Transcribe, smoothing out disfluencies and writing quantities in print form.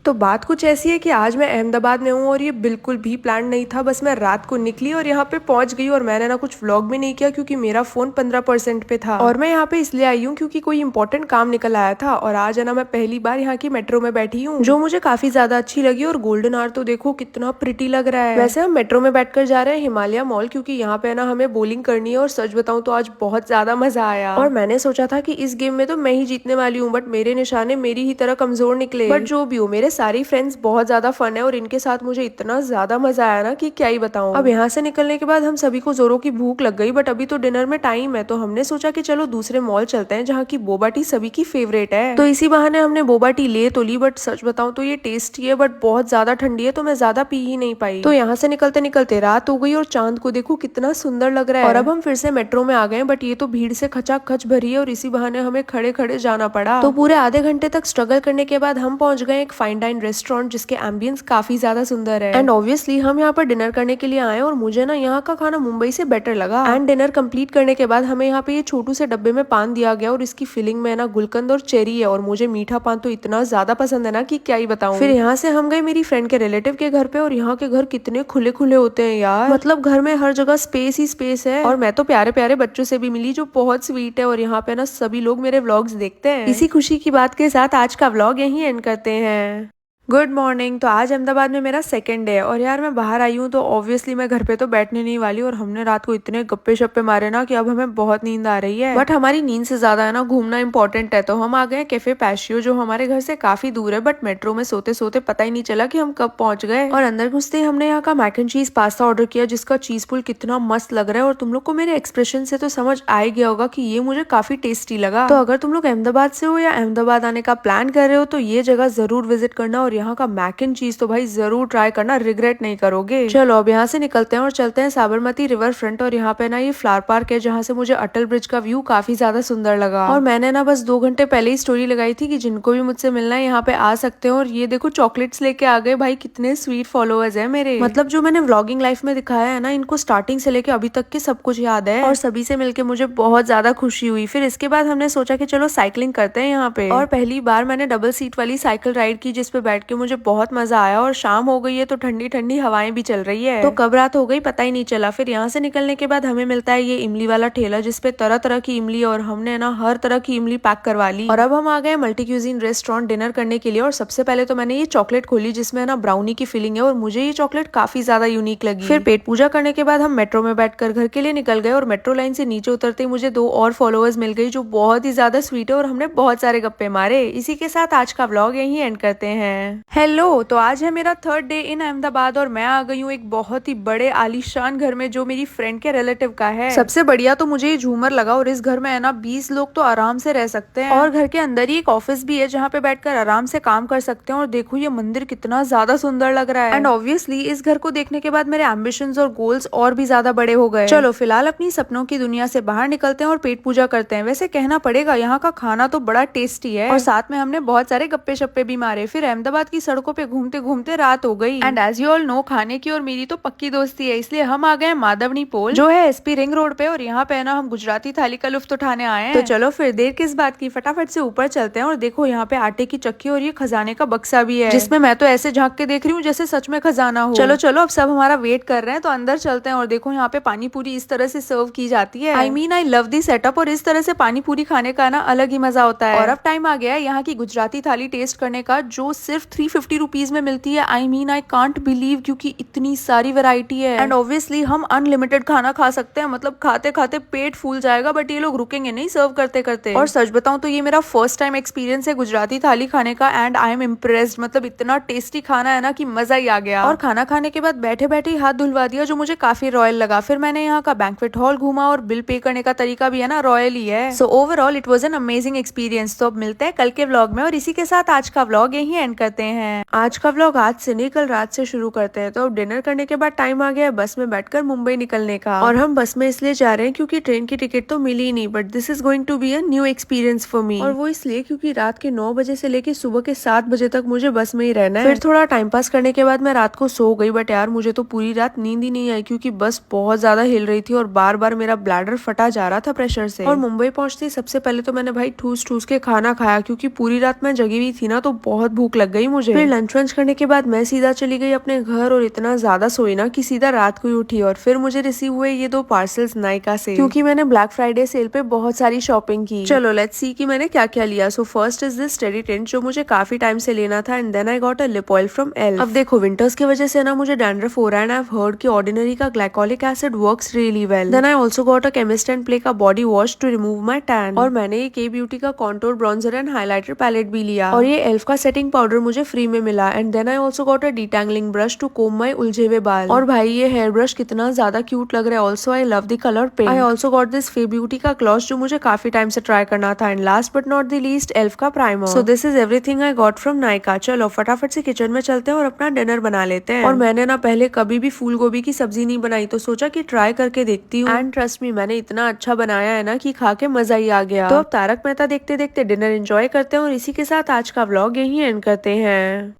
तो बात कुछ ऐसी है कि आज मैं अहमदाबाद में हूँ और ये बिल्कुल भी प्लान नहीं था। बस मैं रात को निकली और यहाँ पे पहुंच गई और मैंने ना कुछ व्लॉग भी नहीं किया क्योंकि मेरा फोन 15% पे था। और मैं यहाँ पे इसलिए आई हूँ क्योंकि कोई इंपॉर्टेंट काम निकल आया था। और आज है ना मैं पहली बार यहाँ की मेट्रो में बैठी हूँ जो मुझे काफी ज्यादा अच्छी लगी। और गोल्डन आवर तो देखो कितना प्रिटी लग रहा है। वैसे हम मेट्रो में बैठकर जा रहे हैं हिमालय मॉल क्योंकि यहाँ पे ना हमें बॉलिंग करनी है। और सच बताऊँ तो आज बहुत ज्यादा मजा आया और मैंने सोचा था कि इस गेम में तो मैं ही जीतने वाली हूँ, बट मेरे निशाने मेरी ही तरह कमजोर निकले। बट जो भी हो, मेरे सारी फ्रेंड्स बहुत ज्यादा फन है और इनके साथ मुझे इतना ज्यादा मजा आया ना कि क्या ही बताऊं। अब यहाँ से निकलने के बाद हम सभी को जोरों की भूख लग गई, बट अभी तो डिनर में टाइम है तो हमने सोचा कि चलो दूसरे मॉल चलते हैं जहाँ की बोबा टी सभी की फेवरेट है। तो इसी बहाने हमने बोबा टी ले तो ली, बट सच बताऊं तो ये टेस्टी है बट बहुत ज्यादा ठंडी है तो मैं ज्यादा पी ही नहीं पाई। तो यहाँ से निकलते निकलते रात हो गई और चांद को देखो कितना सुंदर लग रहा है। और अब हम फिर से मेट्रो में आ गए, बट ये तो भीड़ से खचाखच भरी है और इसी बहाने हमें खड़े खड़े जाना पड़ा। तो पूरे आधे घंटे तक स्ट्रगल करने के बाद हम पहुंच गए एक फाइन डाइन रेस्टोरेंट जिसके एम्बियंस काफी ज्यादा सुंदर है। एंड ऑब्वियसली हम यहाँ पर डिनर करने के लिए आए और मुझे ना यहाँ का खाना मुंबई से बेटर लगा। एंड डिनर कंप्लीट करने के बाद हमें यहाँ पे ये छोटू से डब्बे में पान दिया गया और इसकी फिलिंग में ना गुलकंद और चेरी है। और मुझे मीठा पान तो इतना ज्यादा पसंद है ना कि क्या ही बताऊं। फिर यहाँ से हम गए मेरी फ्रेंड के रिलेटिव के घर पे और यहाँ के घर कितने खुले खुले होते हैं यार। मतलब घर में हर जगह स्पेस ही स्पेस है। और मैं तो प्यारे प्यारे बच्चों से भी मिली जो बहुत स्वीट है। और यहाँ पे ना सभी लोग मेरे व्लॉग्स देखते हैं। इसी खुशी की बात के साथ आज का व्लॉग यहीं एंड करते हैं। Good morning. तो आज अहमदाबाद में मेरा सेकंड डे है और यार मैं बाहर आई हूँ तो ऑब्वियसली मैं घर पे तो बैठने नहीं वाली। और हमने रात को इतने गप्पे शप्पे मारे ना कि अब हमें बहुत नींद आ रही है। बट हमारी नींद से ज्यादा है ना घूमना इंपॉर्टेंट है। तो हम आ गए कैफे पैशियो जो हमारे घर से काफी दूर है, बट मेट्रो में सोते सोते पता ही नहीं चला कि हम कब पहुंच गए। और अंदर घुसते ही हमने यहाँ का मैक एंड चीज पास्ता ऑर्डर किया जिसका चीज पुल कितना मस्त लग रहा है। और तुम लोग को मेरे एक्सप्रेशन से तो समझ आ ही गया होगा कि ये मुझे काफी टेस्टी लगा। तो अगर तुम लोग अहमदाबाद से हो या अहमदाबाद आने का प्लान कर रहे हो तो ये जगह जरूर विजिट करना। और यहाँ का मैक एंड चीज तो भाई जरूर ट्राई करना, रिग्रेट नहीं करोगे। चलो अब यहाँ से निकलते हैं और चलते हैं साबरमती रिवर फ्रंट। और यहाँ पे ना ये फ्लावर पार्क है जहाँ से मुझे अटल ब्रिज का व्यू काफी ज्यादा सुंदर लगा। और मैंने ना बस 2 घंटे पहले ही स्टोरी लगाई थी कि जिनको भी मुझसे मिलना है यहाँ पे आ सकते हैं। और ये देखो चॉकलेट्स लेके आ गए भाई, कितने स्वीट फॉलोअर्स है मेरे। मतलब जो मैंने व्लॉगिंग लाइफ में दिखाया है ना, इनको स्टार्टिंग से लेके अभी तक के सब कुछ याद है। और सभी से मिलके मुझे बहुत ज्यादा खुशी हुई। फिर इसके बाद हमने सोचा कि चलो साइकिलिंग करते हैं यहाँ पे। और पहली बार मैंने डबल सीट वाली साइकिल राइड की जिसपे बैठ के मुझे बहुत मजा आया। और शाम हो गई है तो ठंडी ठंडी हवाएं भी चल रही है तो कब रात हो गई पता ही नहीं चला। फिर यहाँ से निकलने के बाद हमें मिलता है ये इमली वाला ठेला जिसपे तरह तरह की इमली, और हमने ना हर तरह की इमली पैक करवा ली। और अब हम आ गए मल्टी क्यूजिन रेस्टोरेंट डिनर करने के लिए। और सबसे पहले तो मैंने ये चॉकलेट खोली जिसमें ना ब्राउनी की फीलिंग है और मुझे ये चॉकलेट काफी ज्यादा यूनिक लगी। फिर पेट पूजा करने के बाद हम मेट्रो में बैठकर घर के लिए निकल गए। और मेट्रो लाइन से नीचे उतरते ही मुझे 2 और फॉलोअर्स मिल गई जो बहुत ही ज्यादा स्वीट है और हमने बहुत सारे गप्पे मारे। इसी के साथ आज का व्लॉग यहीं एंड करते हैं। हेलो, तो आज है मेरा 3rd डे इन अहमदाबाद और मैं आ गई हूँ एक बहुत ही बड़े आलीशान घर में जो मेरी फ्रेंड के रिलेटिव का है। सबसे बढ़िया तो मुझे ये झूमर लगा। और इस घर में है ना 20 लोग तो आराम से रह सकते हैं। और घर के अंदर ही एक ऑफिस भी है जहाँ पे बैठकर आराम से काम कर सकते हैं। और देखो ये मंदिर कितना ज्यादा सुंदर लग रहा है। एंड ऑब्वियसली इस घर को देखने के बाद मेरे एम्बिशंस और गोल्स और भी ज्यादा बड़े हो गए। चलो फिलहाल अपनी सपनों की दुनिया से बाहर निकलते हैं और पेट पूजा करते हैं। वैसे कहना पड़ेगा यहाँ का खाना तो बड़ा टेस्टी है और साथ में हमने बहुत सारे गप्पे शप्पे भी मारे। फिर अहमदाबाद की सड़कों पे घूमते घूमते रात हो गई। And as you all know खाने की और मेरी तो पक्की दोस्ती है, इसलिए हम आ गए माधवनी पोल जो है एसपी रिंग रोड पे। और यहाँ पे ना हम गुजराती थाली का लुफ्त उठाने आए हैं। तो चलो फिर देर किस बात की, फटाफट से ऊपर चलते हैं। और देखो यहाँ पे आटे की चक्की और ये खजाने का बक्सा भी है जिसमें मैं तो ऐसे झांक के देख रही हूँ जैसे सच में खजाना हो। चलो चलो अब सब हमारा वेट कर रहे हैं तो अंदर चलते हैं। और देखो यहाँ पे पानी पूरी इस तरह से सर्व की जाती है। I mean I love the setup. और इस तरह से पानी पूरी खाने का ना अलग ही मजा होता है। और अब टाइम आ गया है यहाँ की गुजराती थाली टेस्ट करने का जो सिर्फ 350 रुपीज में मिलती है। I mean I can't believe क्योंकि इतनी सारी वैरायटी है। एंड ऑब्वियसली हम अनलिमिटेड खाना खा सकते हैं, मतलब खाते खाते पेट फूल जाएगा। बट ये लोग रुकेंगे नहीं सर्व करते करते। और सच बताऊं तो ये मेरा फर्स्ट टाइम एक्सपीरियंस है गुजराती थाली खाने का। एंड आई एम इम्प्रेस्ड, मतलब इतना टेस्टी खाना है ना कि मजा ही आ गया। और खाना खाने के बाद बैठे बैठे ही हाथ धुलवा दिया जो मुझे काफी रॉयल लगा। फिर मैंने यहाँ का बैंक्वेट हॉल घूमा और बिल पे करने का तरीका भी है ना रॉयल ही है। So overall it was an amazing experience. तो अब मिलते हैं कल के व्लॉग में और इसी के साथ आज का व्लॉग यहीं एंड करते हैं। आज का व्लॉग आज से नहीं कल रात से शुरू करते हैं। तो अब डिनर करने के बाद टाइम आ गया है बस में बैठकर मुंबई निकलने का। और हम बस में इसलिए जा रहे हैं क्योंकि ट्रेन की टिकट तो मिली ही नहीं, but this is going to be a new experience for me. और वो इसलिए क्योंकि रात के 9 बजे से लेके सुबह के 7 बजे तक मुझे बस में ही रहना है। फिर थोड़ा टाइम पास करने के बाद मैं रात को सो गई, बट यार मुझे तो पूरी रात नींद ही नहीं आई क्योंकि बस बहुत ज्यादा हिल रही थी और बार बार मेरा ब्लैडर फटा जा रहा था प्रेशर से। और मुंबई पहुंचते सबसे पहले तो मैंने भाई ठूस ठूस के खाना खाया क्योंकि पूरी रात मैं जगी हुई थी ना तो बहुत भूख लग गई गई मुझे। फिर लंच वंच करने के बाद मैं सीधा चली गई अपने घर और इतना ज्यादा सोई ना कि सीधा रात को ही उठी। और फिर मुझे रिसीव हुए ये 2 पार्सल्स नायका से, क्योंकि मैंने ब्लैक फ्राइडे सेल पे बहुत सारी शॉपिंग की। चलो लेट्स सी कि मैंने क्या क्या लिया। So first is this steady tint जो मुझे काफी टाइम से लेना था, and then I got a lip oil from Elf. अब देखो विंटर्स की वजह से ना मुझे डैंड्रफ हो रहा है, एंड आई हैव हर्ड कि ऑर्डिनरी का glycolic acid works really well. Then I also got a chemist and play का body wash to remove my tan. और मैंने ये के ब्यूटी का contour bronzer and highlighter palette भी लिया, और ये एल्फ का सेटिंग पाउडर मुझे फ्री में मिला। And then I also got a detangling brush to comb my उलझे हुए बाल। और भाई ये हेयर ब्रश कितना ज्यादा क्यूट लग रहा है। Also I love the colour pink. I also got this Fae beauty का ग्लॉस जो मुझे काफी टाइम से ट्राई करना था। And last but not the least Elf का primer. So this is everything I got from Nykaa. चलो फटाफट से किचन में चलते हैं और अपना डिनर बना लेते हैं। और मैंने ना पहले कभी भी फूल गोभी की सब्जी नहीं बनाई, तो सोचा कि ट्राई करके देखती हूँ। एंड ट्रस्ट मी मैंने इतना अच्छा बनाया है ना कि खा के मजा ही आ गया। तो अब तारक मेहता देखते देखते डिनर एंजॉय करते हैं, और इसी के साथ आज का व्लॉग यहीं एंड करते हैं।